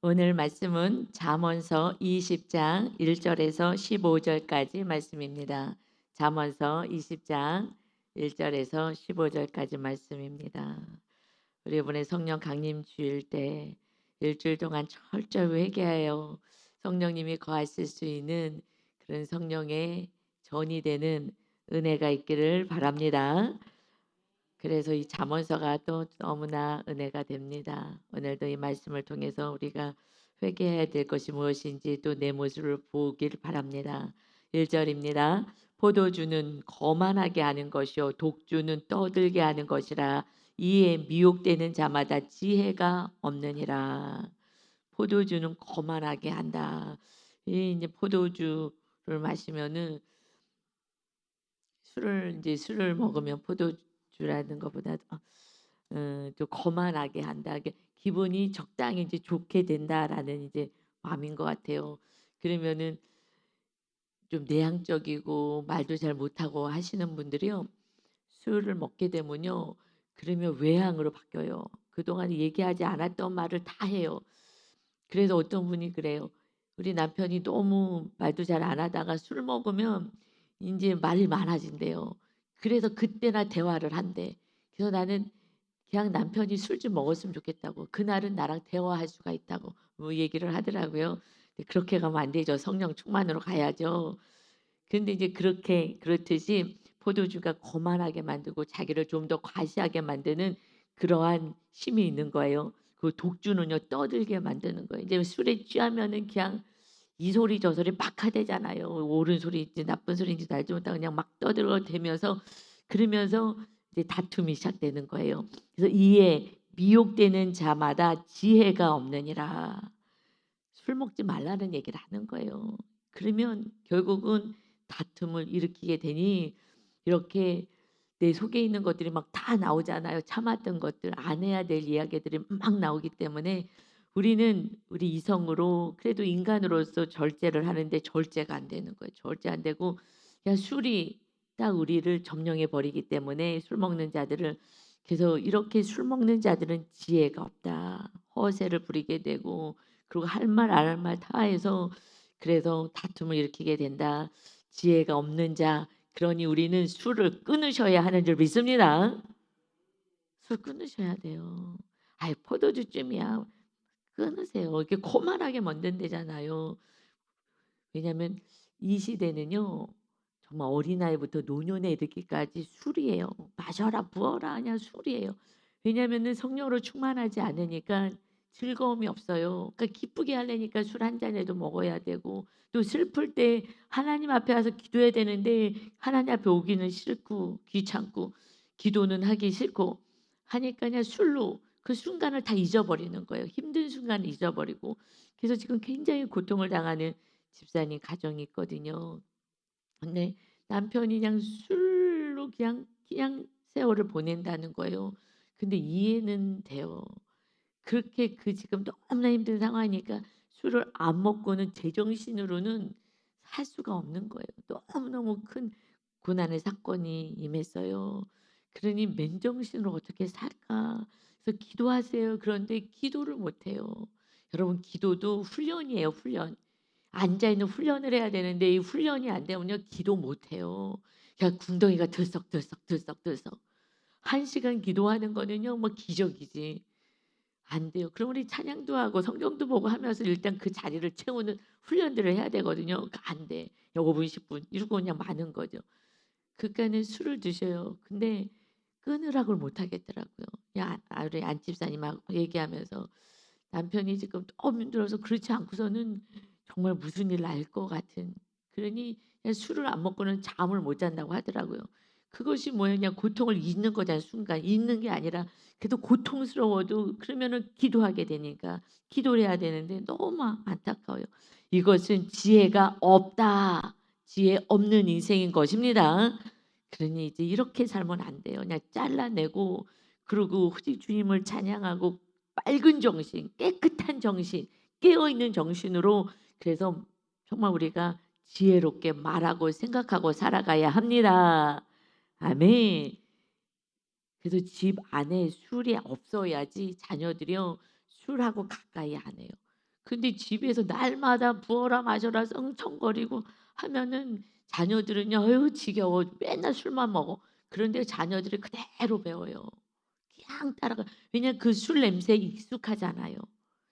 오늘 말씀은 잠언서 20장 1절에서 15절까지 말씀입니다. 잠언서 20장 1절에서 15절까지 말씀입니다. 우리 이번에 성령 강림 주일 때 일주일 동안 철저히 회개하여 성령님이 거하실 수 있는 그런 성령의 전이 되는 은혜가 있기를 바랍니다. 그래서 이 잠언서가 또 너무나 은혜가 됩니다. 오늘도 이 말씀을 통해서 우리가 회개해야 될 것이 무엇인지 또 내 모습을 보길 바랍니다. 1절입니다. 포도주는 거만하게 하는 것이요 독주는 떠들게 하는 것이라 이에 미혹되는 자마다 지혜가 없느니라. 포도주는 거만하게 한다. 이 이제 포도주를 마시면은 술을 먹으면 포도주라는 것보다 좀 거만하게 한다. 이게 기분이 적당히 이제 좋게 된다라는 이제 마음인 것 같아요. 그러면은 좀 내향적이고 말도 잘 못하고 하시는 분들이요. 술을 먹게 되면요. 그러면 외향으로 바뀌어요. 그동안 얘기하지 않았던 말을 다 해요. 그래서 어떤 분이 그래요. 우리 남편이 너무 말도 잘 안 하다가 술 먹으면 이제 말이 많아진대요. 그래서 그때나 대화를 한대. 그래서 나는 그냥 남편이 술 좀 먹었으면 좋겠다고. 그날은 나랑 대화할 수가 있다고 뭐 얘기를 하더라고요. 근데 그렇게 가면 안 되죠. 성령 충만으로 가야죠. 근데 이제 그렇게 그렇듯이 포도주가 거만하게 만들고 자기를 좀 더 과시하게 만드는 그러한 힘이 있는 거예요. 그 독주는요 떠들게 만드는 거예요. 이제 술에 취하면은 그냥 이 소리 저 소리 막 하대잖아요. 옳은 소리인지 나쁜 소리인지도 알지 못하고 그냥 막 떠들어대면서 그러면서 이제 다툼이 시작되는 거예요. 그래서 이에 미혹되는 자마다 지혜가 없느니라. 술 먹지 말라는 얘기를 하는 거예요. 그러면 결국은 다툼을 일으키게 되니 이렇게 내 속에 있는 것들이 막 다 나오잖아요. 참았던 것들, 안 해야 될 이야기들이 막 나오기 때문에 우리는 우리 이성으로 그래도 인간으로서 절제를 하는데 절제가 안 되는 거예요. 절제 안 되고 그냥 술이 딱 우리를 점령해 버리기 때문에 술 먹는 자들을 그래서 이렇게 술 먹는 자들은 지혜가 없다. 허세를 부리게 되고 그리고 할 말 안 할 말 다 해서 그래서 다툼을 일으키게 된다. 지혜가 없는 자 그러니 우리는 술을 끊으셔야 하는 줄 믿습니다. 술 끊으셔야 돼요. 아이 포도주쯤이야 끊으세요. 이렇게 거만하게 만든대잖아요. 왜냐하면 이 시대는요. 정말 어린아이부터 노년에 이르기까지 술이에요. 마셔라 부어라 그냥 술이에요. 왜냐하면은 성령으로 충만하지 않으니까 즐거움이 없어요. 그러니까 기쁘게 하려니까 술 한 잔이라도 먹어야 되고 또 슬플 때 하나님 앞에 와서 기도해야 되는데 하나님 앞에 오기는 싫고 귀찮고 기도는 하기 싫고 하니까 그냥 술로 그 순간을 다 잊어버리는 거예요. 힘든 순간을 잊어버리고. 그래서 지금 굉장히 고통을 당하는 집사님 가정이 있거든요. 근데 남편이 그냥 술로 그냥 세월을 보낸다는 거예요. 근데 이해는 돼요. 그렇게 그 지금 너무나 힘든 상황이니까 술을 안 먹고는 제정신으로는 살 수가 없는 거예요. 너무너무 큰 고난의 사건이 임했어요. 그러니 '맨정신으로 어떻게 살까?' 그래서 "기도하세요." 그런데 기도를 못 해요. 여러분 기도도 훈련이에요, 훈련. 앉아 있는 훈련을 해야 되는데 이 훈련이 안 되면요 기도 못 해요. 그냥 궁덩이가 들썩들썩 1시간 기도하는 거는요 뭐 기적이지. 안 돼요. 그럼 우리 찬양도 하고 성경도 보고 하면서 일단 그 자리를 채우는 훈련들을 해야 되거든요. 안 돼. 5 분, 10분 이러고 그냥 마는 거죠. 그러니까는 술을 드셔요. 근데 끊으라고 못 하겠더라고요. 우리 안 집사님하고 얘기하면서 남편이 지금 너무 힘들어서 그렇지 않고서는 정말 무슨 일 날 것 같은 그러니 그냥 술을 안 먹고는 잠을 못 잔다고 하더라고요. 그것이 뭐였냐 고통을 잊는 거잖아요 순간. 잊는 게 아니라 그래도 고통스러워도 그러면은 기도하게 되니까 기도를 해야 되는데 너무 안타까워요. 이것은 지혜가 없다. 지혜 없는 인생인 것입니다. 그러니 이제 이렇게 살면 안 돼요. 그냥 잘라내고 그리고 오직 주님을 찬양하고 맑은 정신, 깨끗한 정신, 깨어 있는 정신으로 그래서 정말 우리가 지혜롭게 말하고 생각하고 살아가야 합니다. 아멘. 그래서 집 안에 술이 없어야지 자녀들이요 술하고 가까이 안 해요. 근데 집에서 날마다 부어라 마셔라 썽청거리고 하면은 자녀들은요, "어유 지겨워. 맨날 술만 먹어." 그런데 자녀들이 그대로 배워요. 그냥 따라가. 왜냐면 그 술 냄새에 익숙하잖아요.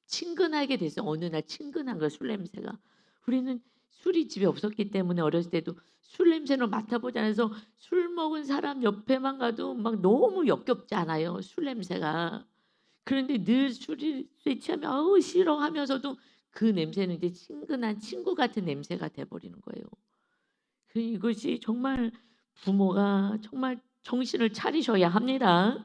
친근하게 돼서 어느 날 친근한 거야, 술 냄새가. 우리는 술이 집에 없었기 때문에 어렸을 때도 술 냄새를 맡아보지 않아서 술 먹은 사람 옆에만 가도 막 너무 역겹지 않아요, 술 냄새가. 그런데 늘 술에 취하면 "아우 싫어." 하면서도 그 냄새는 이제 친근한 친구 같은 냄새가 돼 버리는 거예요. 이것이 정말 부모가 정말 정신을 차리셔야 합니다.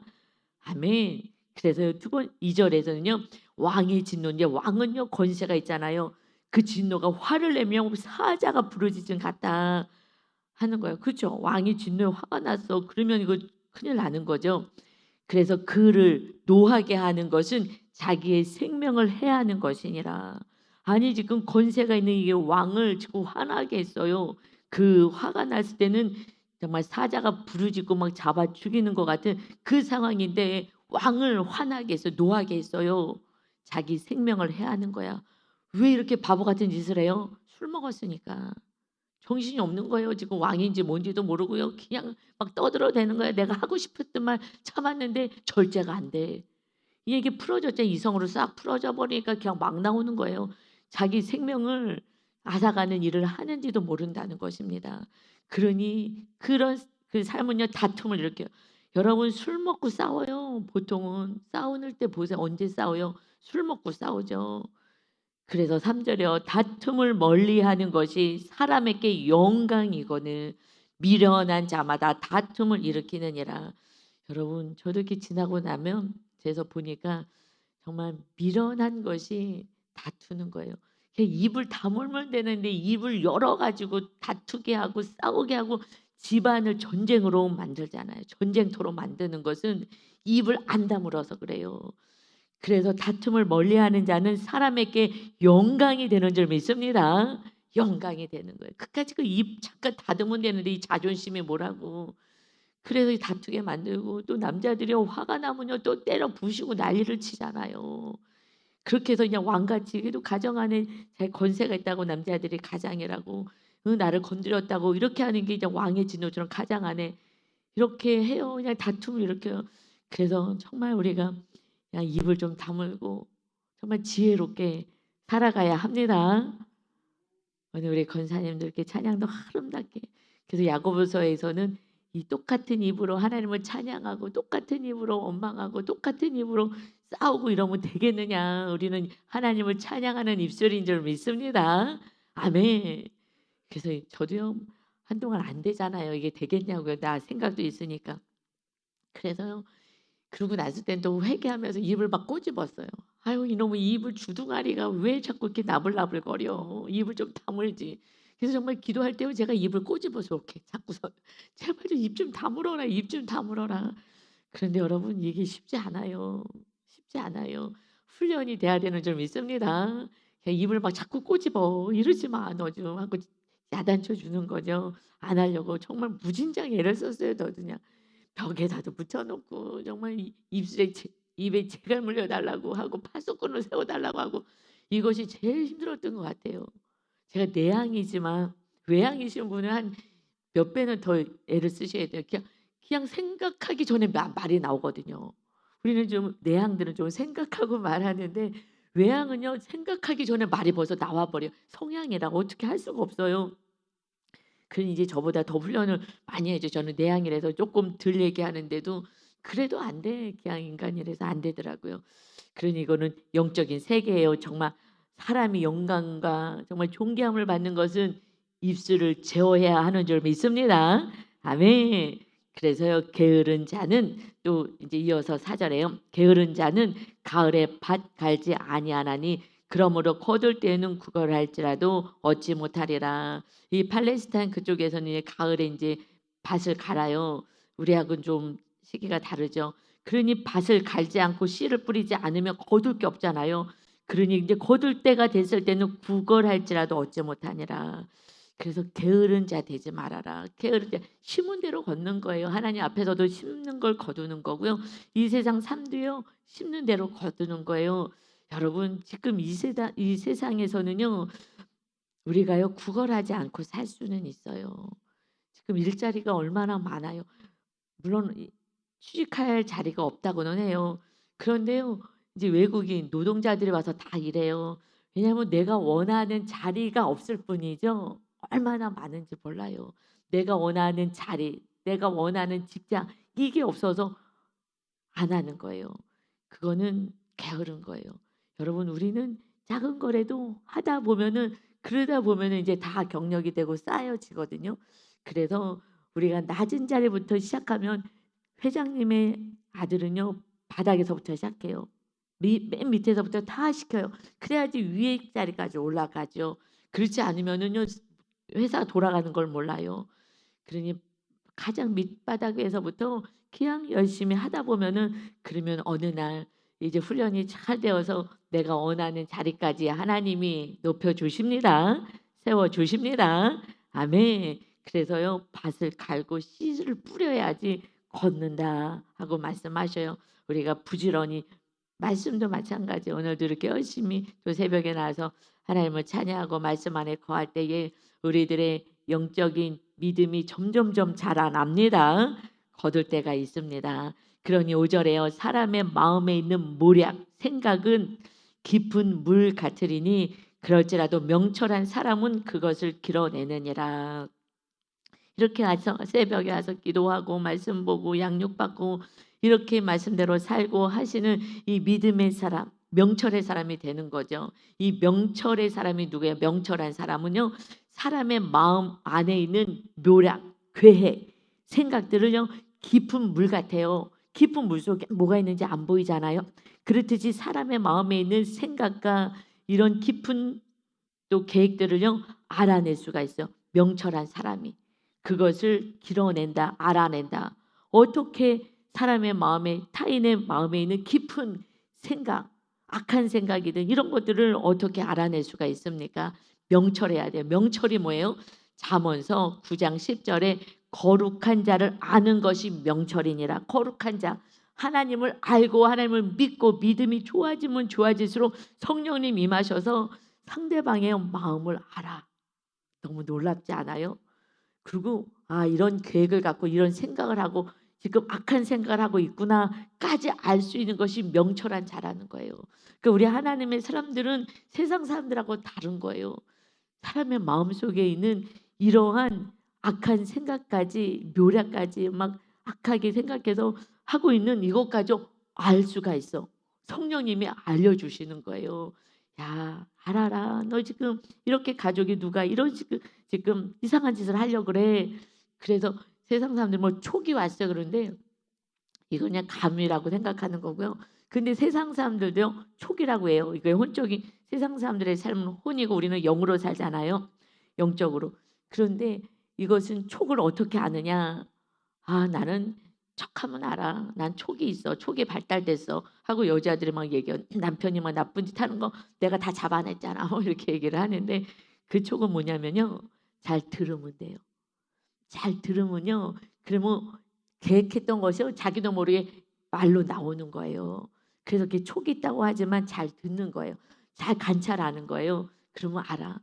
아멘. 그래서 두 번 2 절에서는요. 왕의 진노인데 왕은요 권세가 있잖아요. 그 진노가 화를 내면 사자가 부르짖음 같다 하는 거예요. 그렇죠. 왕이 진노에 화가 났어. 그러면 이거 큰일 나는 거죠. 그래서 그를 노하게 하는 것은 자기의 생명을 해하는 것이니라. 아니 지금 권세가 있는 이 왕을 지금 화나게 했어요. 그 화가 났을 때는 정말 사자가 부르짖고 막 잡아 죽이는 것 같은 그 상황인데 왕을 화나게 해서 노하게 했어요. 자기 생명을 해하는 거야. 왜 이렇게 바보 같은 짓을 해요? 술 먹었으니까. 정신이 없는 거예요. 지금 왕인지 뭔지도 모르고요. 그냥 막 떠들어대는 거예요. 내가 하고 싶었던 말 참았는데 절제가 안 돼. 이게 풀어졌잖아요. 이성으로 싹 풀어져 버리니까 그냥 막 나오는 거예요. 자기 생명을 앗아가는 일을 하는지도 모른다는 것입니다. 그러니 그런 그 삶은요 다툼을 일으켜요. 여러분 술 먹고 싸워요. 보통은 싸울 때 보세요. 언제 싸워요? 술 먹고 싸우죠. 그래서 3 절에요. 다툼을 멀리하는 것이 사람에게 영광이거늘 미련한 자마다 다툼을 일으키느니라. 여러분 저도 이렇게 지나고 나면 제서 보니까 정말 미련한 것이 다투는 거예요. 그냥 입을 다물면 되는데 입을 열어 가지고 다투게 하고 싸우게 하고 집안을 전쟁으로 만들잖아요. 전쟁터로 만드는 것은 입을 안 다물어서 그래요. 그래서 다툼을 멀리하는 자는 사람에게 영광이 되는 줄 믿습니다. 영광이 되는 거예요. 그까지 그 입 잠깐 다듬으면 되는데 이 자존심이 뭐라고. 그래서 다투게 만들고 또 남자들이 화가 나면요 또 때려 부수고 난리를 치잖아요. 그렇게 해서 그냥 왕같이 그래도 가정 안에 자기 권세가 있다고 남자들이 가장이라고 나를 건드렸다고 이렇게 하는 게 이제 왕의 진노처럼 가장 안에 이렇게 해요. 그냥 다툼을 일으켜요. 그래서 정말 우리가 그냥 입을 좀 다물고 정말 지혜롭게 살아가야 합니다. 오늘 우리 권사님들께 찬양도 아름답게. 그래서 야고보서에서는 이 똑같은 입으로 하나님을 찬양하고 똑같은 입으로 원망하고 똑같은 입으로 싸우고 이러면 되겠느냐. 우리는 하나님을 찬양하는 입술인 줄 믿습니다. 아멘. 그래서 저도요 한동안 안 되잖아요. 이게 되겠냐고요. 나 생각도 있으니까. 그래서요. 그러고 났을 땐 또 회개하면서 입을 막 꼬집었어요. 아유 이놈의 입을 주둥아리가 왜 자꾸 이렇게 나불나불거려. 입을 좀 다물지. 그래서 정말 기도할 때 제가 입을 꼬집어서 이렇게 자꾸서 제발 좀 입 좀 다물어라. 입 좀 다물어라. 그런데 여러분 이게 쉽지 않아요. 쉽지 않아요. 훈련이 돼야 되는 줄 믿습니다. 그냥 입을 막 자꾸 꼬집어. "이러지 마 너 좀." 하고 야단쳐 주는 거죠. 안 하려고 정말 무진장 애를 썼어요 저도 그냥. 벽에다도 붙여 놓고 정말 이 입술에 입에 재갈 물려 달라고 하고 파수꾼을 세워 달라고 하고 이것이 제일 힘들었던 것 같아요. 제가 내향이지만 외향이신 분은 한 몇 배는 더 애를 쓰셔야 돼요. 그냥 생각하기 전에 말이 나오거든요. 우리는 좀 내향들은 좀 생각하고 말하는데 외향은요 생각하기 전에 말이 벌써 나와 버려요. 성향이라고 어떻게 할 수가 없어요. 그는 이제 저보다 더 훈련을 많이 했죠. 저는 내향이라서 조금 덜 얘기하는데도 그래도 안 돼. 그냥 인간이라서 안 되더라고요. 그러니 이거는 영적인 세계예요. 정말 사람이 영광과 정말 존귀함을 받는 것은 입술을 제어해야 하는 줄 믿습니다. 아멘. 그래서요. 게으른 자는 또 이제 이어서 4 절에요. 게으른 자는 가을에 밭 갈지 아니하나니 그러므로 거둘 때에는 구걸할지라도 얻지 못하리라. 이 팔레스타인 그쪽에서는 이제 가을에 인제 밭을 갈아요. 우리하고는 좀 시기가 다르죠. 그러니 밭을 갈지 않고 씨를 뿌리지 않으면 거둘 게 없잖아요. 그러니 인제 거둘 때가 됐을 때는 구걸할지라도 얻지 못하니라. 그래서 게으른 자 되지 말아라. 게으른 자 심은 대로 걷는 거예요. 하나님 앞에서도 심는 걸 거두는 거고요. 이 세상 삶도요 심는 대로 거두는 거예요. 여러분 지금 이 세상에서는요. 우리가요 구걸하지 않고 살 수는 있어요. 지금 일자리가 얼마나 많아요. 물론 취직할 자리가 없다고는 해요. 그런데요. 이제 외국인 노동자들이 와서 다 일해요. 왜냐하면 내가 원하는 자리가 없을 뿐이죠. 얼마나 많은지 몰라요. 내가 원하는 자리, 내가 원하는 직장 이게 없어서 안 하는 거예요. 그거는 게으른 거예요. 여러분 우리는 작은 거라도 하다 보면은 그러다 보면은 이제 다 경력이 되고 쌓여지거든요. 그래서 우리가 낮은 자리부터 시작하면 회장님의 아들은요 바닥에서부터 시작해요. 맨 밑에서부터 다 시켜요. 그래야지 위에 자리까지 올라가죠. 그렇지 않으면은요 회사 돌아가는 걸 몰라요. 그러니 가장 밑바닥에서부터 그냥 열심히 하다 보면은 그러면 어느 날 이제 훈련이 잘 되어서 내가 원하는 자리까지 하나님이 높여 주십니다. 세워 주십니다. 아멘. 그래서요 밭을 갈고 씨를 뿌려야지 걷는다 하고 말씀하셔요. 우리가 부지런히 말씀도 마찬가지 오늘도 이렇게 열심히 또 새벽에 나와서 하나님을 찬양하고 말씀 안에 거할 때에 우리들의 영적인 믿음이 점점점 자라납니다. 거둘 때가 있습니다. 그러니 5절에요. 사람의 마음에 있는 모략, 생각은 깊은 물 같으리니 그럴지라도 명철한 사람은 그것을 길어내느니라. 이렇게 와서 새벽에 와서 기도하고 말씀 보고 양육받고 이렇게 말씀대로 살고 하시는 이 믿음의 사람, 명철의 사람이 되는 거죠. 이 명철의 사람이 누구예요? 명철한 사람은요. 사람의 마음 안에 있는 묘락, 괴해, 생각들을요. 깊은 물 같아요. 깊은 물 속에 뭐가 있는지 안 보이잖아요. 그렇듯이 사람의 마음에 있는 생각과 이런 깊은 또 계획들을요. 알아낼 수가 있어요. 명철한 사람이. 그것을 길어낸다, 알아낸다. 어떻게 사람의 마음에 타인의 마음에 있는 깊은 생각, 악한 생각이든 이런 것들을 어떻게 알아낼 수가 있습니까? 명철해야 돼요. 명철이 뭐예요? 잠언서 9장 10절에 거룩한 자를 아는 것이 명철이니라. 거룩한 자. 하나님을 알고 하나님을 믿고 믿음이 좋아지면 좋아질수록 성령님 임하셔서 상대방의 마음을 알아. 너무 놀랍지 않아요? 그리고 이런 계획을 갖고 이런 생각을 하고 지금 악한 생각을 하고 있구나까지 알 수 있는 것이 명철한 자라는 거예요. 그러니까 우리 하나님의 사람들은 세상 사람들하고 다른 거예요. 사람의 마음속에 있는 이러한 악한 생각까지 묘략까지 막 악하게 생각해서 하고 있는 이것까지 알 수가 있어. 성령님이 알려주시는 거예요. 야 알아라. 너 지금 이렇게 가족이 누가 이런 지금 이상한 짓을 하려고 그래. 그래서 세상 사람들 뭐 촉이 왔어 그러는데 이거 그냥 감이라고 생각하는 거고요. 근데 세상 사람들도요 촉이라고 해요. 이거 혼적인 세상 사람들의 삶은 혼이고 우리는 영으로 살잖아요. 영적으로. 그런데 이것은 촉을 어떻게 아느냐? 나는 척하면 알아. 난 촉이 있어. 촉이 발달됐어. 하고 여자들이 막 얘기해. 남편이 막 나쁜 짓 하는 거 내가 다 잡아냈잖아. 뭐 이렇게 얘기를 하는데 그 촉은 뭐냐면요. 잘 들으면 돼요. 잘 들으면요. 그러면 계획했던 것이 자기도 모르게 말로 나오는 거예요. 그래서 그게 촉이 있다고 하지만 잘 듣는 거예요. 잘 관찰하는 거예요. 그러면 알아.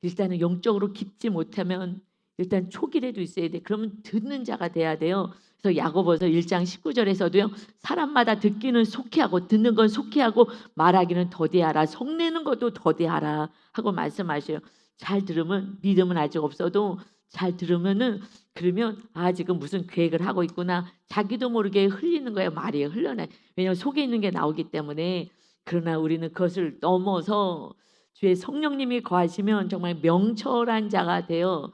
일단은 영적으로 깊지 못하면 일단 촉이라도 있어야 돼. 그러면 듣는 자가 돼야 돼요. 그래서 야고보서 1장 19절에서도요. 사람마다 듣기는 속히 하고 듣는 건 속히 하고 말하기는 더디하라. 성내는 것도 더디하라 하고 말씀하셔요. 잘 들으면 믿음은 아직 없어도 잘 들으면은 그러면 지금 무슨 계획을 하고 있구나. 자기도 모르게 흘리는 거예요. 말이 흘러나. 왜냐하면 속에 있는 게 나오기 때문에. 그러나 우리는 그것을 넘어서 주의 성령님이 거하시면 정말 명철한 자가 되어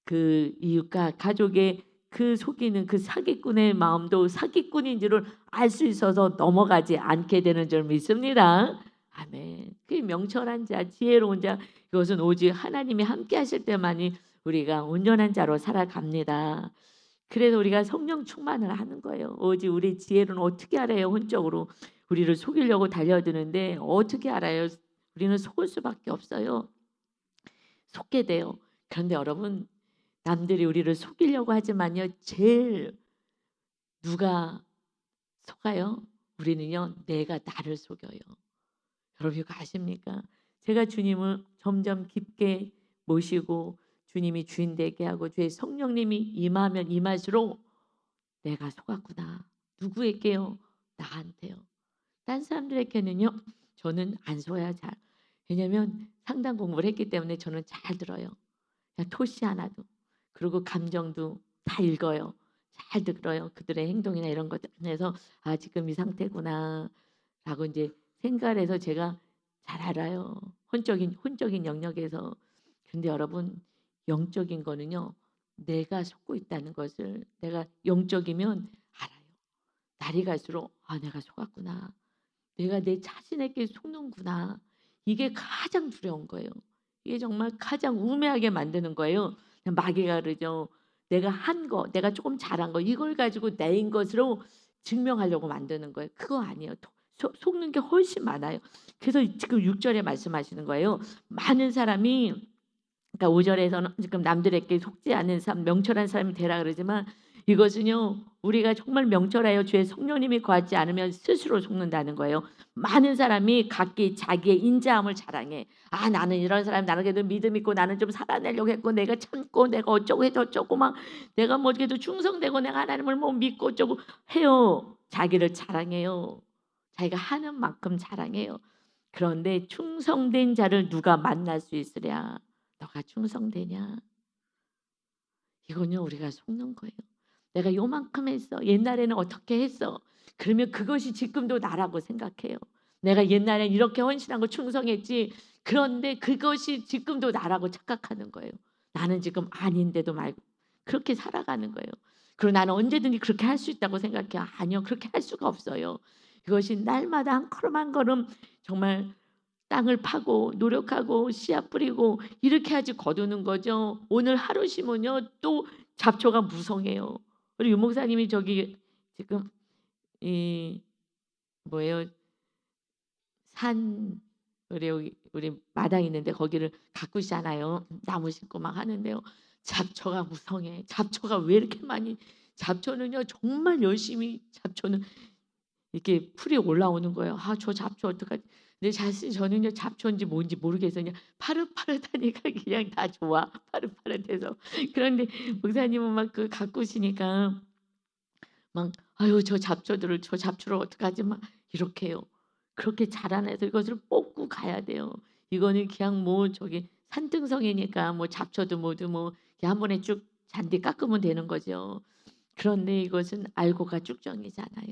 그 이웃과 가족의 그 속이는 그 사기꾼의 마음도 사기꾼인 줄을 알 수 있어서 넘어가지 않게 되는 줄 믿습니다. 아멘. 그 명철한 자, 지혜로운 자 이것은 오직 하나님이 함께 하실 때만이 우리가 온전한 자로 살아갑니다. 그래서 우리가 성령 충만을 하는 거예요. 오직 우리 지혜로는 어떻게 알아요? 혼적으로 우리를 속이려고 달려드는데 어떻게 알아요? 우리는 속을 수밖에 없어요. 속게 돼요. 그런데 여러분 남들이 우리를 속이려고 하지만요. 제일 누가 속아요? 우리는요. 내가 나를 속여요. 여러분 이거 아십니까? 제가 주님을 점점 깊게 모시고 주님이 주인 되게 하고 주의 성령님이 임하면 임할수록 '내가 속았구나.' 누구에게요? 나한테요. 딴 사람들에게는요. 저는 안 속아요 잘. 왜냐면 상담 공부를 했기 때문에 저는 잘 들어요. 그냥 토시 하나도. 그리고 감정도 다 읽어요. 잘 들어요. 그들의 행동이나 이런 것들. 그래서 '아 지금 이 상태구나.'라고 인제 생각을 해서 제가 잘 알아요. 혼적인 영역에서. 근데 여러분 영적인 거는요. 내가 속고 있다는 것을 내가 영적이면 알아요. 날이 갈수록 '아 내가 속았구나. 내가 내 자신에게 속는구나.' 이게 가장 두려운 거예요. 이게 정말 가장 우매하게 만드는 거예요. 마귀가 그러죠. 내가 한 거, 내가 조금 잘한 거 이걸 가지고 내인 것으로 증명하려고 만드는 거예요. 그거 아니에요. 속는 게 훨씬 많아요. 그래서 지금 6 절에 말씀하시는 거예요. 많은 사람이 그러니까 5 절에서는 지금 남들에게 속지 않은 사람 명철한 사람이 되라 그러지만 이것은요. 우리가 정말 명철하여 주의 성령님이 거하지 않으면 스스로 속는다는 거예요. 많은 사람이 각기 자기의 인자함을 자랑해. '아 나는 이런 사람 나는 그래도 믿음 있고 나는 좀 살아내려고 했고 내가 참고 내가 어쩌고 해서 어쩌고 막 내가 뭐 그래도 충성되고 내가 하나님을 뭐 믿고 어쩌고' 해요. 자기를 자랑해요. 자기가 하는 만큼 자랑해요. 그런데 충성된 자를 누가 만날 수 있으랴. 너가 충성되냐? 이건요 우리가 속는 거예요. 내가 요만큼 했어. 옛날에는 어떻게 했어. 그러면 그것이 지금도 나라고 생각해요. 내가 옛날엔 이렇게 헌신하고 충성했지. 그런데 그것이 지금도 나라고 착각하는 거예요. 나는 지금 아닌데도 말고 그렇게 살아가는 거예요. 그리고 나는 언제든지 그렇게 할 수 있다고 생각해요. 아니요. 그렇게 할 수가 없어요. 이것이 날마다 한 걸음 한 걸음 정말 땅을 파고 노력하고 씨앗 뿌리고 이렇게 해야지 거두는 거죠. 오늘 하루 심으면요 또 잡초가 무성해요. 우리 유 목사님이 저기 지금 이 뭐예요? 산 우리 여기 우리 마당 있는데 거기를 가꾸시잖아요. 나무 심고 막 하는데요. 잡초가 무성해. 잡초가 왜 이렇게 많이 잡초는요 정말 열심히 잡초는 이렇게 풀이 올라오는 거예요. '아 저 잡초 어떡하지?' 근데 사실 저는요 잡초인지 뭔지 모르겠어요. 그냥 파릇파릇하니까 그냥 다 좋아. 파릇파릇해서. 그런데 목사님은 막 그 가꾸시니까 막 "아유 저 잡초들을 저 잡초를 어떡하지?" 막 이렇게 해요. 그렇게 자라나서 이것을 뽑고 가야 돼요. 이거는 그냥 뭐 저기 산등성이니까 뭐 잡초도 모두 뭐 이렇게 한 번에 쭉 잔디 깎으면 되는 거죠. 그런데 이것은 알고가 쭉정이잖아요.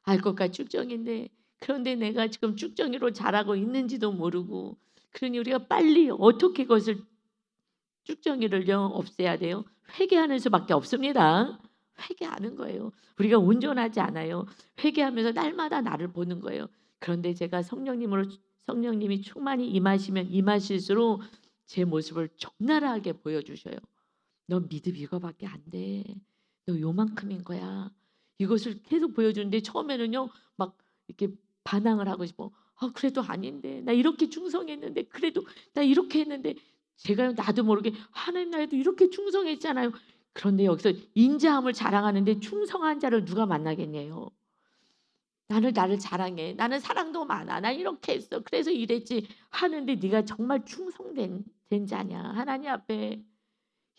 알곡과 쭉정인데 그런데 내가 지금 쭉정이로 자라고 있는지도 모르고 그러니 우리가 빨리 어떻게 그것을 쭉정이를요 없애야 돼요? 회개하는 수밖에 없습니다. 회개하는 거예요. 우리가 온전하지 않아요. 회개하면서 날마다 나를 보는 거예요. 그런데 제가 성령님이 충만히 임하시면 임하실수록 제 모습을 적나라하게 보여주셔요. "너 믿음 이거밖에 안 돼. 너 요만큼인 거야." 이것을 계속 보여주는데 처음에는요. 막 이렇게 반항을 하고 싶어. '아 그래도 아닌데. 나 이렇게 충성했는데. 그래도 나 이렇게 했는데.' 제가요 나도 모르게 '하나님 나에도 이렇게 충성했잖아요.' 그런데 여기서 인자함을 자랑하는데 충성한 자를 누가 만나겠냐요. 나를 자랑해. "나는 사랑도 많아. 나 이렇게 했어. 그래서 이랬지." 하는데 "네가 정말 충성된 자냐 하나님 앞에."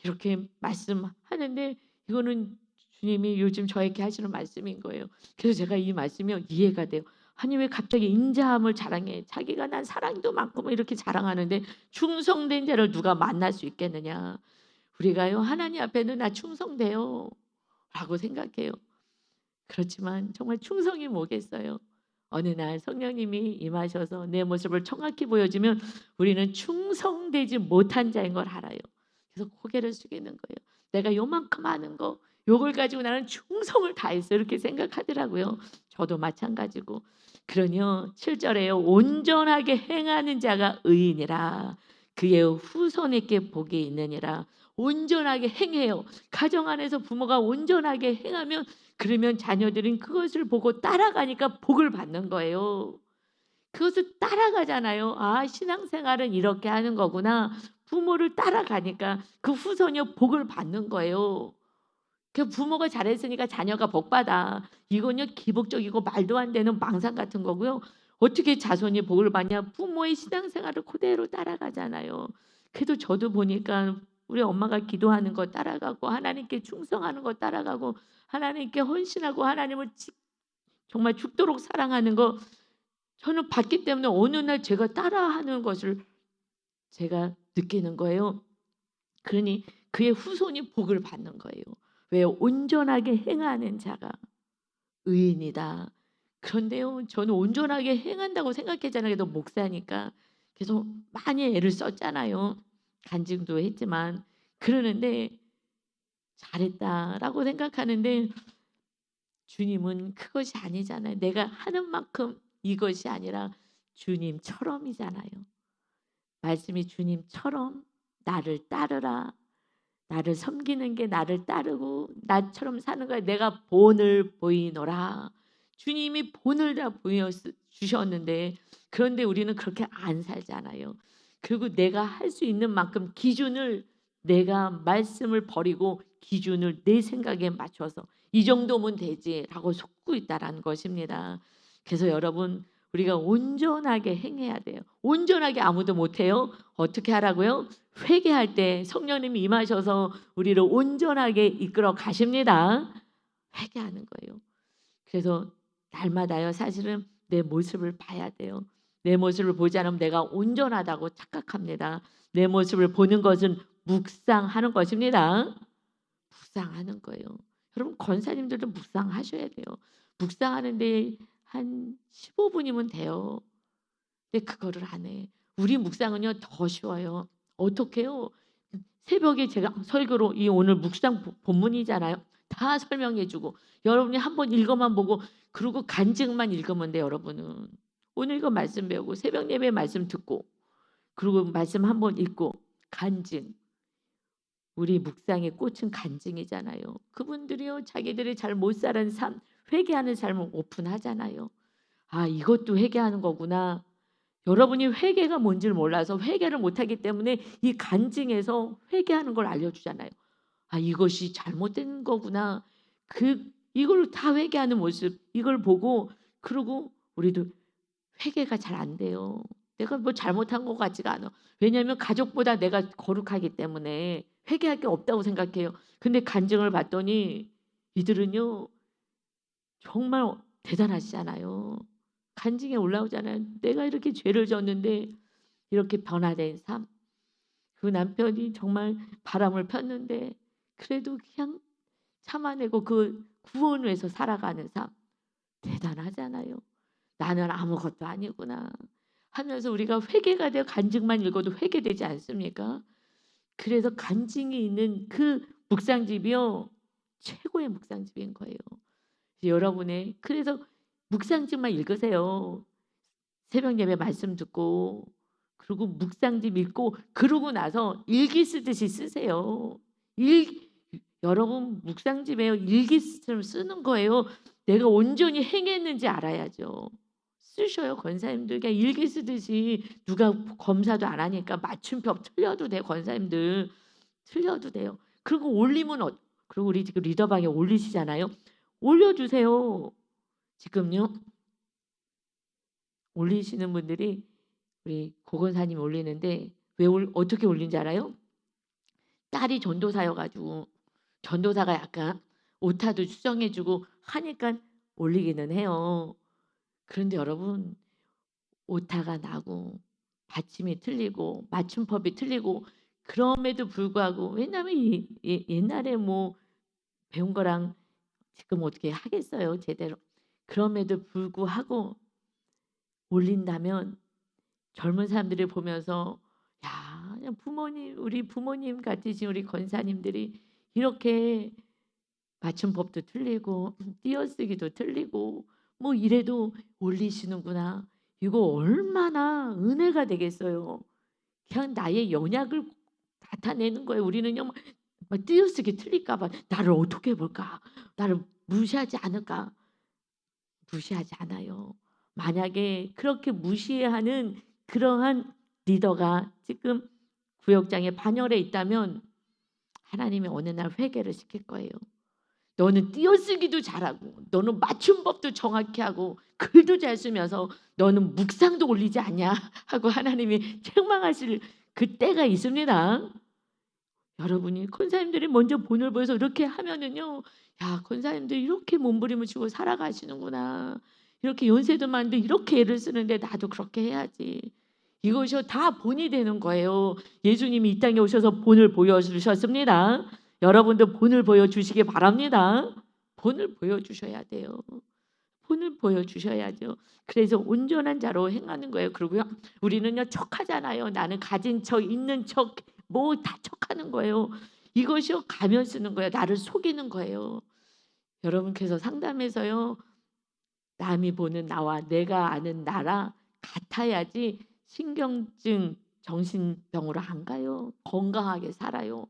이렇게 말씀하는데 이거는 주님이 요즘 저에게 하시는 말씀인 거예요. 그래서 제가 이 말씀이 이해가 돼요. 아니 왜 갑자기 인자함을 자랑해. 자기가 난 사랑도 많고 뭐 이렇게 자랑하는데 충성된 자를 누가 만날 수 있겠느냐. 우리가요 하나님 앞에는 나 충성돼요. 라고 생각해요. 그렇지만 정말 충성이 뭐겠어요. 어느 날 성령님이 임하셔서 내 모습을 정확히 보여주면 우리는 충성되지 못한 자인 걸 알아요. 그래서 고개를 숙이는 거예요. 내가 요만큼 하는 거 요걸 가지고 나는 충성을 다했어 이렇게 생각하더라고요. 저도 마찬가지고. 그러니요 7 절에요. 온전하게 행하는 자가 의인이라 그의 후손에게 복이 있느니라. 온전하게 행해요. 가정 안에서 부모가 온전하게 행하면 그러면 자녀들은 그것을 보고 따라가니까 복을 받는 거예요. 그것을 따라가잖아요. '아 신앙생활은 이렇게 하는 거구나.' 부모를 따라가니까 그 후손이 복을 받는 거예요. 그 부모가 잘했으니까 자녀가 복 받아. 이건요 기복적이고 말도 안 되는 망상 같은 거고요. 어떻게 자손이 복을 받냐? 부모의 신앙생활을 그대로 따라가잖아요. 그래도 저도 보니까 우리 엄마가 기도하는 거 따라가고 하나님께 충성하는 거 따라가고 하나님께 헌신하고 하나님을 정말 죽도록 사랑하는 거 저는 봤기 때문에 어느 날 제가 따라하는 것을 제가 느끼는 거예요. 그러니 그의 후손이 복을 받는 거예요. 왜요? 온전하게 행하는 자가 의인이다. 그런데요, 저는 온전하게 행한다고 생각했잖아요. 그래도 목사니까 그래서 많이 애를 썼잖아요. 간증도 했지만 그러는데 잘했다라고 생각하는데 주님은 그것이 아니잖아요. 내가 하는 만큼 이것이 아니라 주님처럼이잖아요. 말씀이 주님처럼 나를 따르라. 나를 섬기는 게 나를 따르고 나처럼 사는 거야. 내가 본을 보이노라. 주님이 본을 다 주셨는데 그런데 우리는 그렇게 안 살잖아요. 그리고 내가 할 수 있는 만큼 기준을 내가 말씀을 버리고 기준을 내 생각에 맞춰서 이 정도면 되지라고 속고 있다라는 것입니다. 그래서 여러분 우리가 온전하게 행해야 돼요. 온전하게 아무도 못해요. 어떻게 하라고요? 회개할 때 성령님이 임하셔서 우리를 온전하게 이끌어 가십니다. 회개하는 거예요. 그래서 날마다요 사실은 내 모습을 봐야 돼요. 내 모습을 보지 않으면 내가 온전하다고 착각합니다. 내 모습을 보는 것은 묵상하는 것입니다. 묵상하는 거예요. 여러분 권사님들도 묵상하셔야 돼요. 묵상하는데 한 15분이면 돼요. 근데 그거를 안 해. 우리 묵상은요 더 쉬워요. 어떻게요? 새벽에 제가 설교로 이 오늘 묵상 본문이잖아요. 다 설명해주고 여러분이 한번 읽어만 보고 그리고 간증만 읽으면 돼. 여러분은 오늘 이거 말씀 배우고 새벽 예배 말씀 듣고 그리고 말씀 한번 읽고 간증. 우리 묵상의 꽃은 간증이잖아요. 그분들이요 자기들이 잘 못 살은 삶 회개하는 삶을 오픈하잖아요. 아 이것도 회개하는 거구나. 여러분이 회개가 뭔지를 몰라서 회개를 못하기 때문에 이 간증에서 회개하는 걸 알려주잖아요. 아 이것이 잘못된 거구나. 이걸 다 회개하는 모습 이걸 보고 그러고 우리도 회개가 잘 안 돼요. 내가 뭐 잘못한 것 같지가 않아. 왜냐하면 가족보다 내가 거룩하기 때문에 회개할 게 없다고 생각해요. 근데 간증을 봤더니 이들은요 정말 대단하시잖아요. 간증에 올라오잖아요. 내가 이렇게 죄를 졌는데 이렇게 변화된 삶. 그 남편이 정말 바람을 폈는데 그래도 그냥 참아내고 그 구원을 위해서 살아가는 삶. 대단하잖아요. 나는 아무것도 아니구나 하면서 우리가 회개가 되어 간증만 읽어도 회개되지 않습니까? 그래서 간증이 있는 그 묵상집이요. 최고의 묵상집인 거예요. 여러분의 그래서 묵상집만 읽으세요. 새벽 예배 말씀 듣고 그리고 묵상집 읽고 그러고 나서 일기 쓰듯이 쓰세요. 여러분 묵상집에 일기처럼 쓰는 거예요. 내가 온전히 행했는지 알아야죠. 쓰셔요. 권사님들 그냥 일기 쓰듯이 누가 검사도 안 하니까 맞춤표 틀려도 돼. 권사님들 틀려도 돼요. 그리고 올리면 그리고 우리 지금 리더방에 올리시잖아요. 올려주세요. 지금요. 올리시는 분들이 우리 고건사님 올리는데 어떻게 올린지 알아요? 딸이 전도사여가지고 전도사가 약간 오타도 수정해주고 하니까 올리기는 해요. 그런데 여러분 오타가 나고 받침이 틀리고 맞춤법이 틀리고 그럼에도 불구하고 왜냐하면 옛날에 뭐 배운 거랑 지금 어떻게 하겠어요 제대로. 그럼에도 불구하고 올린다면 젊은 사람들이 보면서 야 그냥 우리 부모님 같으신 우리 권사님들이 이렇게 맞춤법도 틀리고 띄어쓰기도 틀리고 뭐 이래도 올리시는구나. 이거 얼마나 은혜가 되겠어요. 그냥 나의 연약을 나타내는 거예요. 우리는요 막 띄어쓰기 틀릴까 봐 나를 어떻게 볼까? 나를 무시하지 않을까? 무시하지 않아요. 만약에 그렇게 무시하는 그러한 리더가 지금 구역장에 반열에 있다면 하나님이 어느 날 회개를 시킬 거예요. 너는 띄어쓰기도 잘하고 너는 맞춤법도 정확히 하고 글도 잘 쓰면서 너는 묵상도 올리지 않냐 하고 하나님이 책망하실 그때가 있습니다. 여러분이 권사님들이 먼저 본을 보여서 이렇게 하면은요, 야, 권사님들 이렇게 몸부림을 치고 살아가시는구나. 이렇게 연세도 많은데 이렇게 애를 쓰는데 나도 그렇게 해야지. 이것이 다 본이 되는 거예요. 예수님이 이 땅에 오셔서 본을 보여주셨습니다. 여러분도 본을 보여주시기 바랍니다. 본을 보여주셔야 돼요. 본을 보여주셔야죠. 그래서 온전한 자로 행하는 거예요. 그리고요, 우리는요 척하잖아요. 나는 가진 척, 있는 척, 뭐 다 척하는 거예요. 이것이요 가면 쓰는 거예요. 나를 속이는 거예요. 여러분께서 상담에서요, 남이 보는 나와 내가 아는 나라 같아야지 신경증, 정신병으로 안 가요. 건강하게 살아요.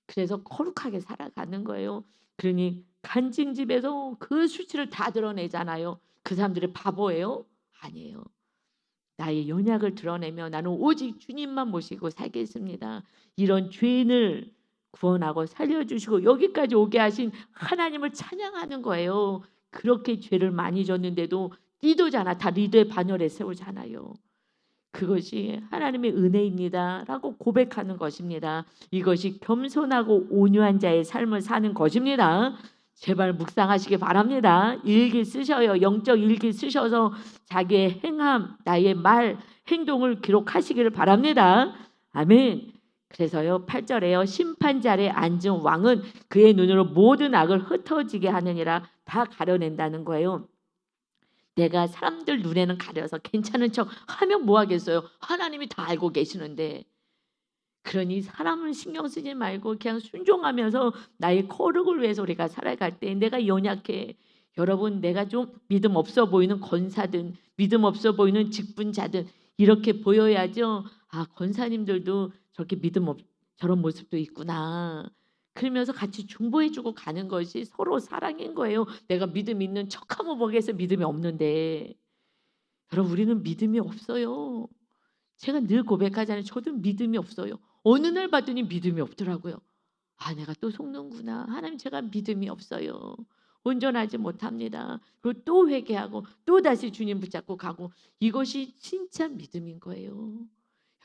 그래서 거룩하게 살아가는 거예요. 그러니 간증집에서 그 수치를 다 드러내잖아요. 그 사람들이 바보예요? 아니에요. 나의 연약을 드러내며 나는 오직 주님만 모시고 살겠습니다. 이런 죄인을 구원하고 살려주시고 여기까지 오게 하신 하나님을 찬양하는 거예요. 그렇게 죄를 많이 졌는데도 리더잖아. 다 리더의 반열에 세우잖아요. 그것이 하나님의 은혜입니다 라고 고백하는 것입니다. 이것이 겸손하고 온유한 자의 삶을 사는 것입니다. 제발 묵상하시기 바랍니다. 일기 쓰셔요. 영적 일기 쓰셔서 자기의 행함, 나의 말, 행동을 기록하시기를 바랍니다. 아멘. 그래서요 8절에요 심판자리에 앉은 왕은 그의 눈으로 모든 악을 흩어지게 하느니라. 다 가려낸다는 거예요. 내가 사람들 눈에는 가려서 괜찮은 척 하면 뭐 하겠어요? 하나님이 다 알고 계시는데. 그러니 사람을 신경 쓰지 말고 그냥 순종하면서 나의 거룩을 위해서 우리가 살아갈 때 내가 연약해. 여러분, 내가 좀 믿음 없어 보이는 권사든 믿음 없어 보이는 직분자든 이렇게 보여야죠. 아, 권사님들도 저렇게 믿음 없 저런 모습도 있구나. 그러면서 같이 중보해주고 가는 것이 서로 사랑인 거예요. 내가 믿음 있는 척하면 뭐겠어요? 믿음이 없는데. 여러분, 우리는 믿음이 없어요. 제가 늘 고백하잖아요. 저도 믿음이 없어요. 어느 날 봤더니 믿음이 없더라고요. 아, 내가 또 속는구나. 하나님, 제가 믿음이 없어요. 온전하지 못합니다. 그리고 또 회개하고 또 다시 주님 붙잡고 가고. 이것이 진짜 믿음인 거예요.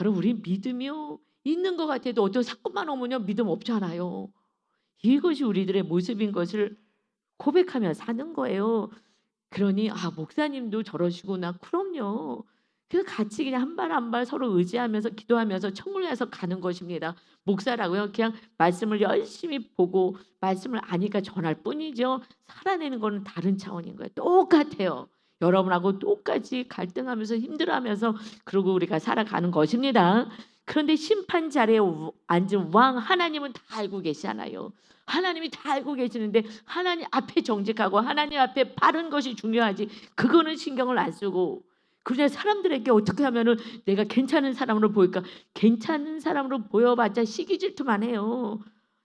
여러분, 우리 믿음이요 있는 것 같아도 어떤 사건만 오면요 믿음 없잖아요. 이것이 우리들의 모습인 것을 고백하며 사는 거예요. 그러니 아, 목사님도 저러시구나. 그럼요. 그래서 같이 그냥 한 발 한 발 서로 의지하면서 기도하면서 청문회에서 가는 것입니다. 목사라고요. 그냥 말씀을 열심히 보고 말씀을 아니까 전할 뿐이죠. 살아내는 거는 다른 차원인 거예요. 똑같아요. 여러분하고 똑같이 갈등하면서 힘들어하면서 그러고 우리가 살아가는 것입니다. 그런데 심판 자리에 앉은 왕 하나님은 다 알고 계시잖아요. 하나님이 다 알고 계시는데 하나님 앞에 정직하고 하나님 앞에 바른 것이 중요하지. 그거는 신경을 안 쓰고 그냥 사람들에게 어떻게 하면은 내가 괜찮은 사람으로 보일까? 괜찮은 사람으로 보여봤자 시기 질투만 해요.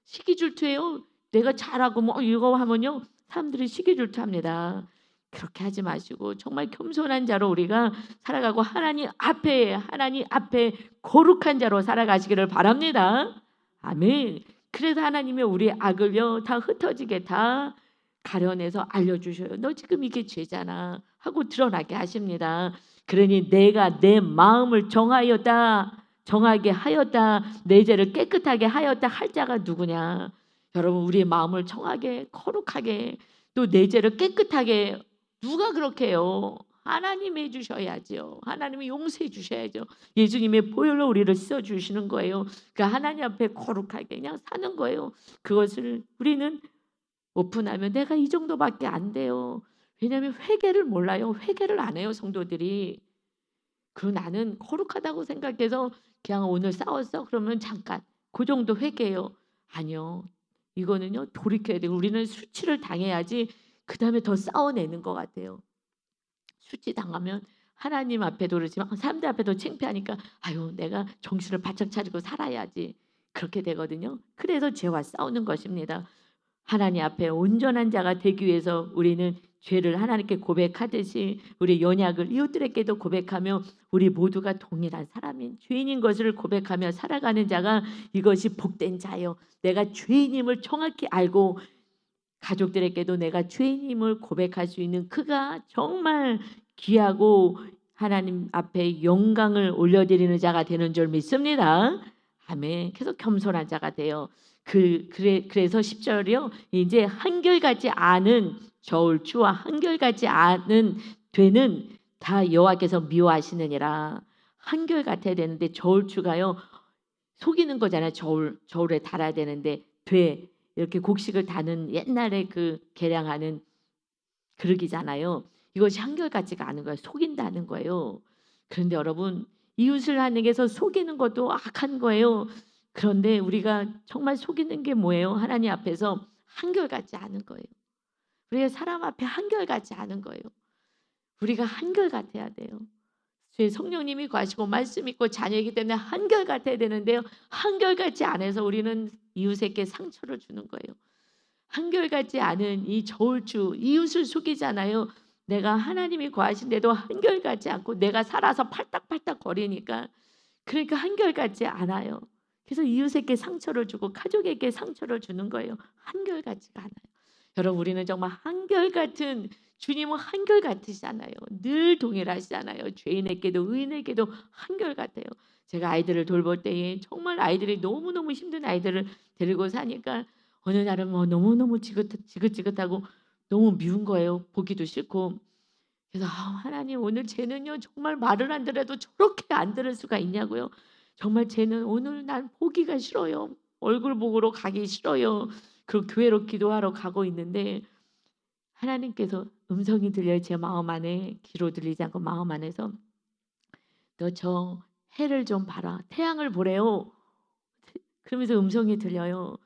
시기 질투예요. 내가 잘하고 뭐 이거 하면요 사람들이 시기 질투합니다. 그렇게 하지 마시고 정말 겸손한 자로 우리가 살아가고 하나님 앞에 거룩한 자로 살아가시기를 바랍니다. 아멘. 그래서 하나님이 우리의 악을요 다 흩어지게 다 가려내서 알려주셔요. 너 지금 이게 죄잖아 하고 드러나게 하십니다. 그러니 내가 내 마음을 정하게 하였다, 내 죄를 깨끗하게 하였다 할 자가 누구냐? 여러분, 우리의 마음을 정하게 거룩하게 또 내 죄를 깨끗하게 누가 그렇게 해요? 하나님이 해주셔야죠. 하나님이 용서해 주셔야죠. 예수님의 보혈로 우리를 씻어주시는 거예요. 그러니까 하나님 앞에 거룩하게 그냥 사는 거예요. 그것을 우리는 오픈하면 내가 이 정도밖에 안 돼요. 왜냐하면 회개를 몰라요. 회개를 안 해요, 성도들이. 그리고 나는 거룩하다고 생각해서 그냥 오늘 싸웠어? 그러면 잠깐 그 정도 회개해요. 아니요. 이거는요 돌이켜야 돼요. 우리는 수치를 당해야지 그 다음에 더 싸워내는 것 같아요. 수치 당하면 하나님 앞에도 그렇지만 사람들 앞에도 창피하니까 아유 내가 정신을 바짝 차리고 살아야지 그렇게 되거든요. 그래서 죄와 싸우는 것입니다. 하나님 앞에 온전한 자가 되기 위해서 우리는 죄를 하나님께 고백하듯이 우리 연약을 이웃들에게도 고백하며 우리 모두가 동일한 사람인 죄인인 것을 고백하며 살아가는 자가 이것이 복된 자요. 내가 죄인임을 정확히 알고 가족들에게도 내가 죄인임을 고백할 수 있는 그가 정말 귀하고 하나님 앞에 영광을 올려드리는 자가 되는 줄 믿습니다. 아멘. 계속 겸손한 자가 돼요. 그래서 10절이요. 이제 한결같지 않은 저울추와 한결같지 않은 되는 다 여호와께서 미워하시느니라. 한결같아야 되는데 저울추가요. 속이는 거잖아요. 저울에 달아야 되는데 이렇게 곡식을 다는 옛날에 그 계량하는 그릇이잖아요. 이것이 한결같지가 않은 거예요. 속인다는 거예요. 그런데 여러분 이웃을 하는 게서 속이는 것도 악한 거예요. 그런데 우리가 정말 속이는 게 뭐예요? 하나님 앞에서 한결같지 않은 거예요. 우리가 사람 앞에 한결같지 않은 거예요. 우리가 한결같아야 돼요. 주의 성령님이 과시고 말씀 있고 자녀이기 때문에 한결같아야 되는데요. 한결같지 않아서 우리는 이웃에게 상처를 주는 거예요. 한결같지 않은 이 저울추 이웃을 속이잖아요. 내가 하나님이 거하신데도 한결같지 않고 내가 살아서 팔딱팔딱 거리니까 그러니까 한결같지 않아요. 그래서 이웃에게 상처를 주고 가족에게 상처를 주는 거예요. 한결같지가 않아요. 여러분 우리는 정말 한결같은 주님은 한결같으시잖아요. 늘 동일하시잖아요. 죄인에게도 의인에게도 한결같아요. 제가 아이들을 돌볼 때에 정말 아이들이 너무너무 힘든 아이들을 데리고 사니까 어느 날은 너무너무 지긋지긋하고 너무 미운 거예요. 보기도 싫고. 그래서 하나님 오늘 쟤는요 정말 말을 안 들어도 저렇게 안 들을 수가 있냐고요. 정말 쟤는 오늘 난 보기가 싫어요. 얼굴 보고로 가기 싫어요. 그 교회로 기도하러 가고 있는데 하나님께서 음성이 들려요. 제 마음 안에 귀로 들리지 않고 마음 안에서 너 저 해를 좀 봐라. 태양을 보래요. 그러면서 음성이 들려요.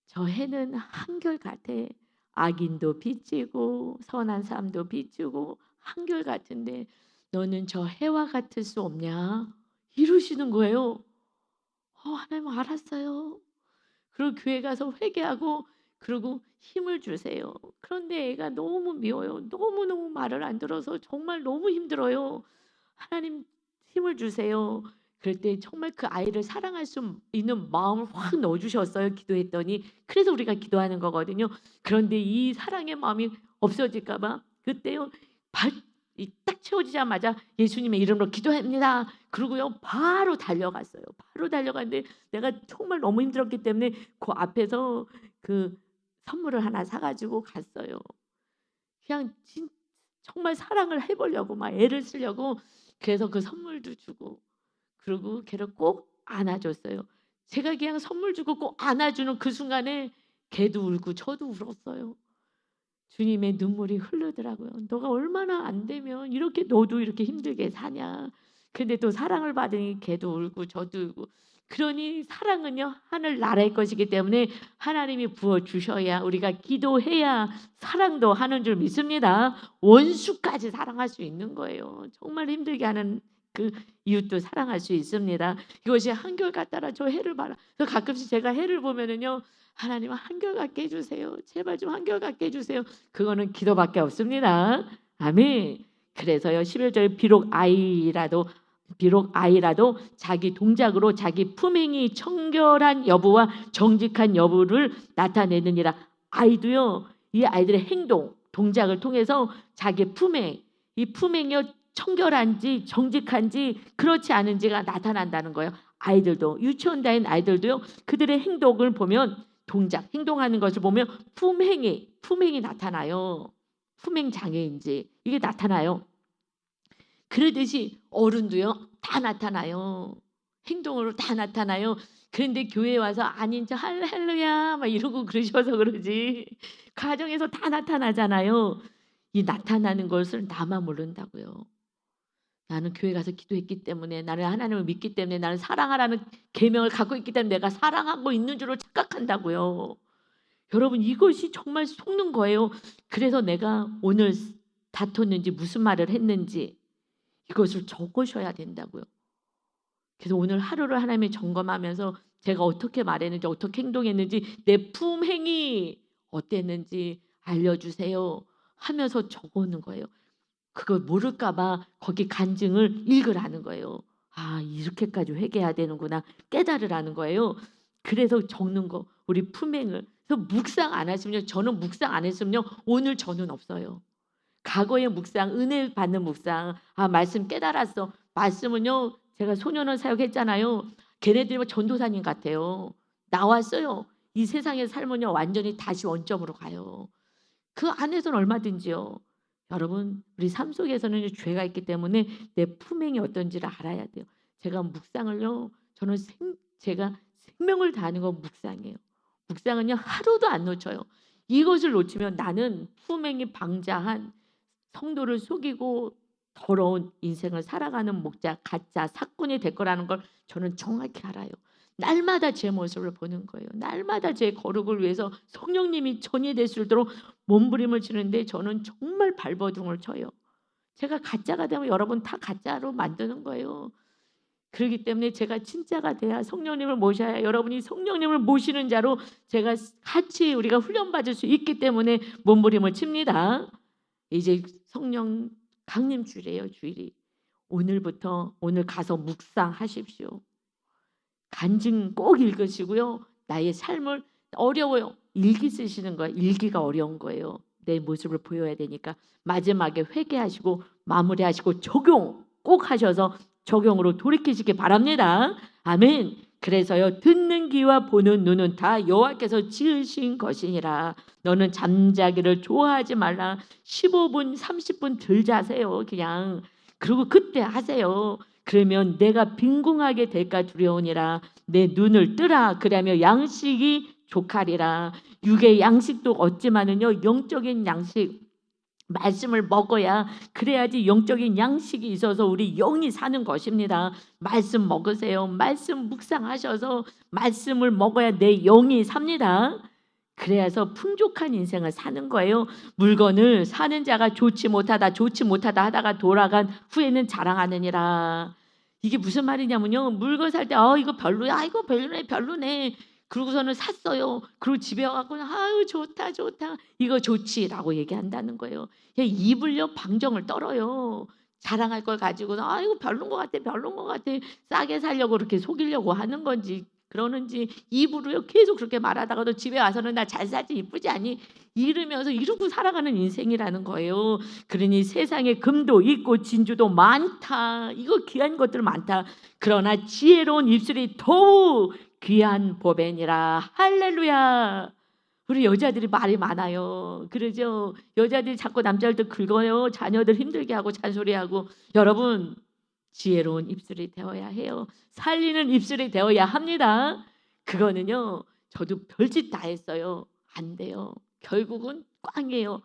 저 해는 한결같아. 악인도 비치고 선한 사람도 비추고 한결같은데 너는 저 해와 같을 수 없냐? 이러시는 거예요. 하나님 알았어요. 그리고 교회 가서 회개하고 그리고 힘을 주세요. 그런데 애가 너무 미워요. 너무너무 말을 안 들어서 정말 너무 힘들어요. 하나님 힘을 주세요. 그럴 때 정말 그 아이를 사랑할 수 있는 마음을 확 넣어주셨어요. 기도했더니. 그래서 우리가 기도하는 거거든요. 그런데 이 사랑의 마음이 없어질까 봐 그때요. 딱 채워지자마자 예수님의 이름으로 기도합니다. 그러고요. 바로 달려갔어요. 바로 달려갔는데 내가 정말 너무 힘들었기 때문에 그 앞에서 그 선물을 하나 사가지고 갔어요. 그냥 정말 사랑을 해보려고 막 애를 쓰려고 그래서 그 선물도 주고 그리고 걔를 꼭 안아줬어요. 제가 그냥 선물 주고 꼭 안아주는 그 순간에 걔도 울고 저도 울었어요. 주님의 눈물이 흐르더라고요. 너가 얼마나 안 되면 이렇게 너도 이렇게 힘들게 사냐. 근데 또 사랑을 받으니 걔도 울고 저도 울고. 그러니 사랑은요 하늘 나라의 것이기 때문에 하나님이 부어 주셔야 우리가 기도해야 사랑도 하는 줄 믿습니다. 원수까지 사랑할 수 있는 거예요. 정말 힘들게 하는 그 이웃도 사랑할 수 있습니다. 이것이 한결같다라 저 해를 봐라. 그래서 가끔씩 제가 해를 보면은요 하나님 한결같게 해주세요. 제발 좀 한결같게 해주세요. 그거는 기도밖에 없습니다. 아멘. 그래서요 11절 비록 아이라도 자기 동작으로 자기 품행이 청결한 여부와 정직한 여부를 나타내느니라. 아이도요 이 아이들의 행동 동작을 통해서 자기 품행 이 품행이요 청결한지 정직한지 그렇지 않은지가 나타난다는 거예요. 아이들도 유치원 다닌 아이들도요 그들의 행동을 보면 동작 행동하는 것을 보면 품행이 나타나요. 품행 장애인지 이게 나타나요. 그러듯이 어른도요 다 나타나요. 행동으로 다 나타나요. 그런데 교회에 와서 아닌 척 할렐루야 막 이러고 그러셔서 그러지 가정에서 다 나타나잖아요. 이 나타나는 것을 나만 모른다고요. 나는 교회 가서 기도했기 때문에 나는 하나님을 믿기 때문에 나는 사랑하라는 계명을 갖고 있기 때문에 내가 사랑하고 있는 줄로 착각한다고요. 여러분 이것이 정말 속는 거예요. 그래서 내가 오늘 다퉜는지 무슨 말을 했는지 이것을 적으셔야 된다고요. 그래서 오늘 하루를 하나님이 점검하면서 제가 어떻게 말했는지 어떻게 행동했는지 내 품행이 어땠는지 알려주세요 하면서 적어오는 거예요. 그걸 모를까 봐 거기 간증을 읽으라는 거예요. 아 이렇게까지 회개해야 되는구나 깨달으라는 거예요. 그래서 적는 거 우리 품행을 그래서 묵상 안 하시면요. 저는 묵상 안 했으면요. 오늘 저는 없어요. 과거의 묵상, 은혜 받는 묵상. 아, 말씀 깨달았어. 말씀은요. 제가 소년원 사역했잖아요. 걔네들이 뭐 전도사님 같아요. 나왔어요. 이 세상의 삶은요. 완전히 다시 원점으로 가요. 그 안에서는 얼마든지요. 여러분, 우리 삶 속에서는 죄가 있기 때문에 내 품행이 어떤지를 알아야 돼요. 제가 묵상을요. 제가 생명을 다하는 건 묵상이에요. 묵상은요. 하루도 안 놓쳐요. 이것을 놓치면 나는 품행이 방자한 성도를 속이고 더러운 인생을 살아가는 목자, 가짜 사꾼이 될 거라는 걸 저는 정확히 알아요. 날마다 제 모습을 보는 거예요. 날마다 제 거룩을 위해서 성령님이 전이 될 수 있도록 몸부림을 치는데 저는 정말 발버둥을 쳐요. 제가 가짜가 되면 여러분 다 가짜로 만드는 거예요. 그렇기 때문에 제가 진짜가 돼야 성령님을 모셔야 여러분이 성령님을 모시는 자로 제가 같이 우리가 훈련받을 수 있기 때문에 몸부림을 칩니다. 이제 성령 강림 주일이에요. 주일이. 오늘부터 오늘 가서 묵상하십시오. 간증 꼭 읽으시고요. 나의 삶을 어려워요. 일기 쓰시는 거예요. 일기가 어려운 거예요. 내 모습을 보여야 되니까 마지막에 회개하시고 마무리하시고 적용 꼭 하셔서 적용으로 돌이키시기 바랍니다. 아멘. 그래서요. 듣는 귀와 보는 눈은 다 여호와께서 지으신 것이니라. 너는 잠자기를 좋아하지 말라. 15분 30분 들 자세요. 그냥. 그리고 그때 하세요. 그러면 내가 빈궁하게 될까 두려우니라. 내 눈을 뜨라. 그러면 양식이 족하리라. 육의 양식도 얻지만은요. 영적인 양식 말씀을 먹어야 그래야지 영적인 양식이 있어서 우리 영이 사는 것입니다. 말씀 먹으세요. 말씀 묵상하셔서 말씀을 먹어야 내 영이 삽니다. 그래서 풍족한 인생을 사는 거예요. 물건을 사는 자가 좋지 못하다 하다가 돌아간 후에는 자랑하느니라. 이게 무슨 말이냐면요. 물건 살 때 이거 별로야. 이거 별로네. 그러고서는 샀어요. 그리고 집에 와갖고 아유 좋다. 이거 좋지라고 얘기한다는 거예요. 입을요 방정을 떨어요. 자랑할 걸 가지고는 이거 별론 것 같아. 싸게 살려고 그렇게 속이려고 하는 건지 그러는지 입으로요 계속 그렇게 말하다가도 집에 와서는 나 잘 살지 이쁘지 않니 이러면서 이러고 살아가는 인생이라는 거예요. 그러니 세상에 금도 있고 진주도 많다. 이거 귀한 것들 많다. 그러나 지혜로운 입술이 더욱 귀한 보배니라. 할렐루야. 우리 여자들이 말이 많아요. 그러죠. 여자들이 자꾸 남자들도 긁어요. 자녀들 힘들게 하고 잔소리하고. 여러분 지혜로운 입술이 되어야 해요. 살리는 입술이 되어야 합니다. 그거는요. 저도 별짓 다 했어요. 안 돼요. 결국은 꽝이에요.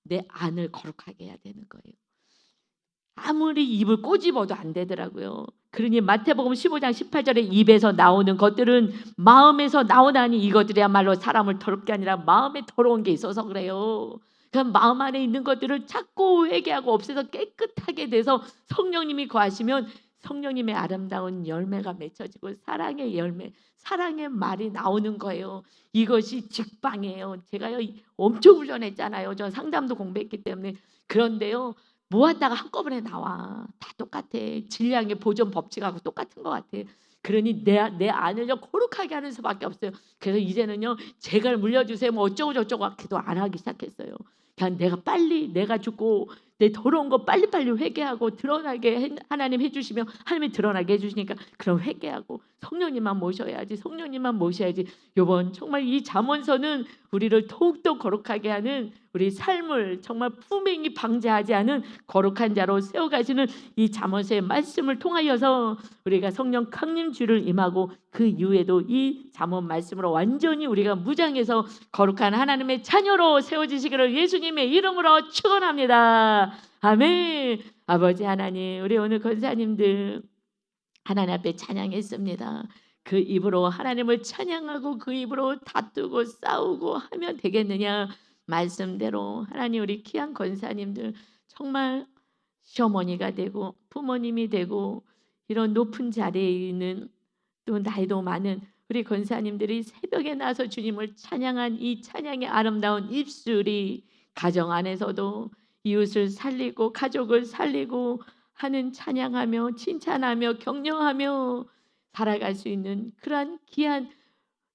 내 안을 거룩하게 해야 되는 거예요. 아무리 입을 꼬집어도 안 되더라고요. 그러니 마태복음 15장 18절에 입에서 나오는 것들은 마음에서 나오나니 이것들이야말로 사람을 더럽게 아니라 마음에 더러운 게 있어서 그래요. 그럼 마음 안에 있는 것들을 찾고 회개하고 없애서 깨끗하게 돼서 성령님이 거하시면 성령님의 아름다운 열매가 맺혀지고 사랑의 열매, 사랑의 말이 나오는 거예요. 이것이 직방이에요. 제가요 엄청 훈련했잖아요. 저 상담도 공부했기 때문에. 그런데요. 모았다가 한꺼번에 나와. 다 똑같아. 질량의 보존 법칙하고 똑같은 것 같아. 그러니 내 안을요 거룩하게 하는 수밖에 없어요. 그래서 이제는요 제갈 물려주세요 뭐 어쩌고 저쩌고 기도 안 하기 시작했어요. 그냥 내가 죽고 내 더러운 거 빨리빨리 회개하고 드러나게 하나님 해주시면 하나님이 드러나게 해주시니까 그럼 회개하고 성령님만 모셔야지. 요번 정말 이 잠언서는 우리를 더욱더 거룩하게 하는 우리 삶을 정말 품행이 방자하지 않은 거룩한 자로 세워가시는 이 잠언서의 말씀을 통하여서 우리가 성령 강림주를 임하고 그 이후에도 이 잠언 말씀으로 완전히 우리가 무장해서 거룩한 하나님의 자녀로 세워지시기를 예수님의 이름으로 축원합니다. 아멘. 아버지 하나님, 우리 오늘 권사님들 하나님 앞에 찬양했습니다. 그 입으로 하나님을 찬양하고 그 입으로 다투고 싸우고 하면 되겠느냐. 말씀대로 하나님 우리 귀한 권사님들 정말 시어머니가 되고 부모님이 되고 이런 높은 자리에 있는 또 나이도 많은 우리 권사님들이 새벽에 나서 주님을 찬양한 이 찬양의 아름다운 입술이 가정 안에서도 이웃을 살리고 가족을 살리고 하는 찬양하며 칭찬하며 격려하며 살아갈 수 있는 그러한 귀한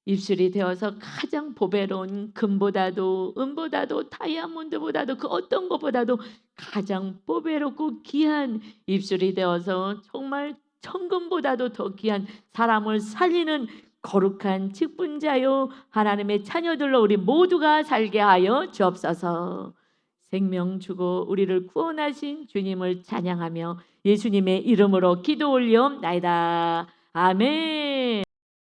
입술이 되어서 가장 보배로운 금보다도 은보다도 다이아몬드보다도 그 어떤 것보다도 가장 보배롭고 귀한 입술이 되어서 정말 천금보다도 더 귀한 사람을 살리는 거룩한 직분자요 하나님의 자녀들로 우리 모두가 살게 하여 주옵소서. 생명 주고 우리를 구원하신 주님을 찬양하며 예수님의 이름으로 기도 올리옵나이다. 아멘.